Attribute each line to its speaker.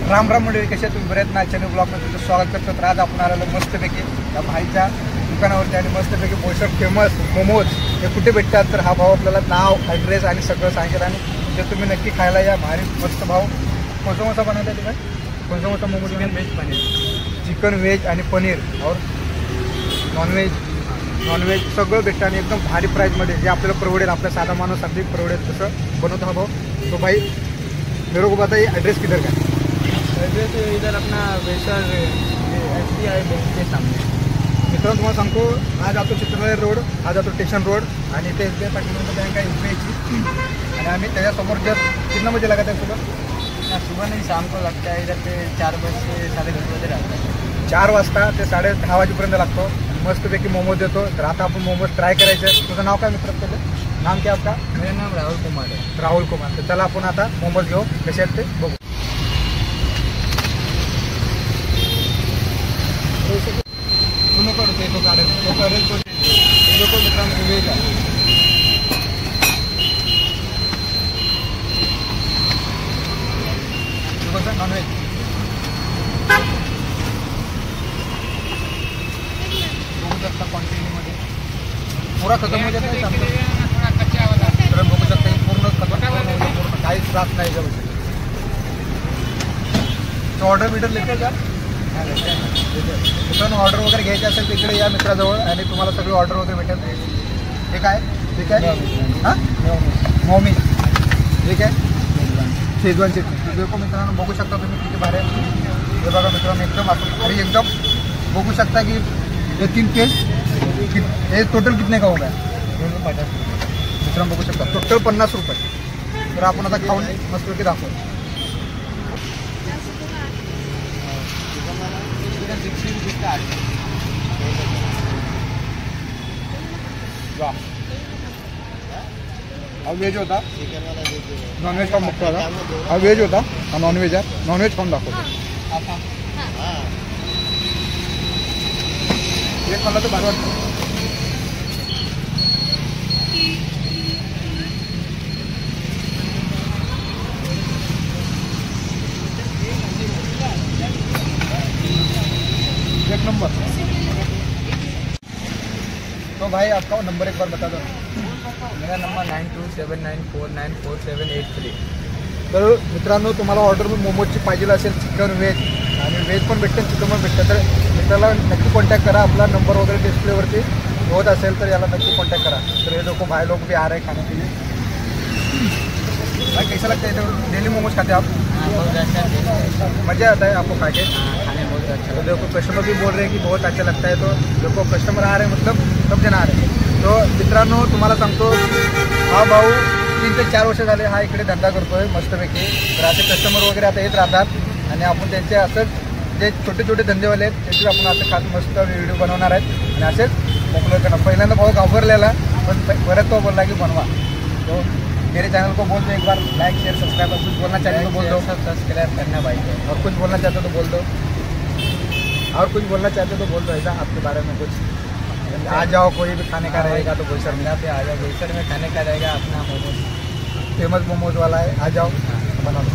Speaker 1: राम राम मंडळी, कशा तुम्ही बरेच ना. चॅनल ब्लॉगमध्ये तुमचं स्वागत करतो. तर आज आपण आलेलो मस्तपैकी त्या भाईच्या दुकानावरती आणि मस्तपैकी बोईसर फेमस मोमोज हे कुठे भेटतात. तर हा भाऊ आपल्याला नाव, ॲड्रेस आणि सगळं सांगेल आणि ते तुम्ही नक्की खायला या. भारी मस्त भाऊ. कोणता मोठा बनवता आहे तुम्ही? कोणता मोठा momos?
Speaker 2: Veg paneer,
Speaker 1: chicken veg आणि पनीर और नॉनव्हेज सगळं भेटतं आणि एकदम भारी प्राईजमध्ये जे आपल्याला परवडेल, आपल्या साधा माणूस अगदी परवडेल तसं बनवतो हा भाऊ. तो भाई मेरे को बताइए एड्रेस किधर का?
Speaker 2: एड्रेस इधर अपना वैसर SBI बैंक के सामने.
Speaker 1: मित्रांनो तुम्हाला सांगतो, आज जातो चित्रनगर रोड, आज जातो स्टेशन रोड आणि इथे SBI पाठीमागे बँक आहे SBIची. आणि आम्ही त्याच्यासमोर जर कितना बजे लागत आहे सुबह?
Speaker 2: सुबह नहीं, शाम को लगता है. इधर पे 4 बजे से 10:30 बजे रहता है.
Speaker 1: 4 वाजता ते 10:30 वाजेपर्यंत लागतो. मस्तपैकी मोमोज देतो. तर आता आपण मोमोज ट्राय करायचे. तुझं नाव काय मित्र? आपल्याला नाम क्या आपका?
Speaker 2: मेरा नाम राहुल कुमार है.
Speaker 1: राहुल कुमार. तर चला आपण आता मोमोज घेऊ कसे आहेत ते बघू. तुम्ही करतो तो काढेल, तो करेल, तो लोक मित्रांनो वेज आहे. कसं नॉनव्हेज बघू शकता क्वांटिटीमध्ये पुरा खतम हो जाते. तर बघू शकता पूर्ण खतम, पूर्ण काहीच त्रास नाही का. तो ऑर्डर बिर्डर लेते का मित्रांनो? ऑर्डर वगैरे घ्यायची असेल तिकडे या मित्राजवळ आणि तुम्हाला सगळी ऑर्डर वगैरे भेटेल. हे काय ठीक आहे? हां मॉमी ठीक आहे. शेजवान चटणी देखो मित्रांनो, बघू शकता तुम्ही किती भारी आहे. हे बघा मित्रांनो, एकदम असं भारी, एकदम बघू शकता की हे 3 पीस हे टोटल कितने का होगा?
Speaker 2: 50
Speaker 1: मित्रांनो बघू शकता टोटल 50 रुपये. तर आपण आता खाऊन मस्तपैकी दाखवू. वा, हा व्हेज होता, नॉनव्हेज खाऊन बघतो आता. हा व्हेज होता, हा नॉनव्हेज आहे. नॉनव्हेज खाऊन दाखवतो. एक मला तर भारी वाटतं. एक नंबर. तो भाई आपका नंबर एक बार बता दो.
Speaker 2: मेरा नंबर 9279494783.
Speaker 1: तर मित्रांनो, तुम्हाला ऑर्डर मोमोजची पाहिजे असेल, चिकन व्हेज आणि व्हेज पण भेटतं, चिकन पण भेटतं, तर मित्राला नक्की कॉन्टॅक्ट करा. आपला नंबर वगैरे डिस्प्लेवरती होत असेल तर याला नक्की कॉन्टॅक्ट करा. तर ये लोग भाई लोग भी आ रहे हैं खाने के लिए. भाई कैसा लगता है? डेली मोमोज खाते आप?
Speaker 2: बहुत अच्छा है,
Speaker 1: मज़ा आता है आपको खा के?
Speaker 2: खाने में बहुत अच्छा.
Speaker 1: तो देखो कस्टमर भी बोल रहे हैं की बहुत अच्छा लगता है. तो देखो कस्टमर आ रहे हैं, मतलब सब जण आ रहे हैं. तो मित्रांनो तुम्हाला सांगतो, हा भाऊ 3 ते 4 वर्ष झाले हा इकडे धंदा करतोय मस्तपैकी. तर असे कस्टमर वगैरे आता येत राहतात आणि आपण त्यांचे असंच जे छोटे छोटे धंदेवाले आहेत त्याचे आपण असं खास मस्त व्हिडिओ बनवणार आहेत आणि असेच पॉप्युलर करणार. पहिल्यांदा भाऊ घाबरलेला, पण परत तो बोलला की बनवा. तो मेरे चैनल को बोल दो एक बार लाइक शेयर सब्सक्राइब. और कुछ बोलना चाहते तो बोल दो.
Speaker 2: सब्सक्राइब करना भाई.
Speaker 1: और कुछ बोलना चाहते तो बोल दो. और कुछ बोलना चाहते तो बोल दो ऐसा आपके बारे में कुछ. आ जाओ, कोई भी खाने का रहेगा तो बोईसर में
Speaker 2: यहाँ पे आ जाओ. बोईसर में खाने का रहेगा अपना मोमोज,
Speaker 1: फेमस मोमोज वाला है. आ जाओ बना लो.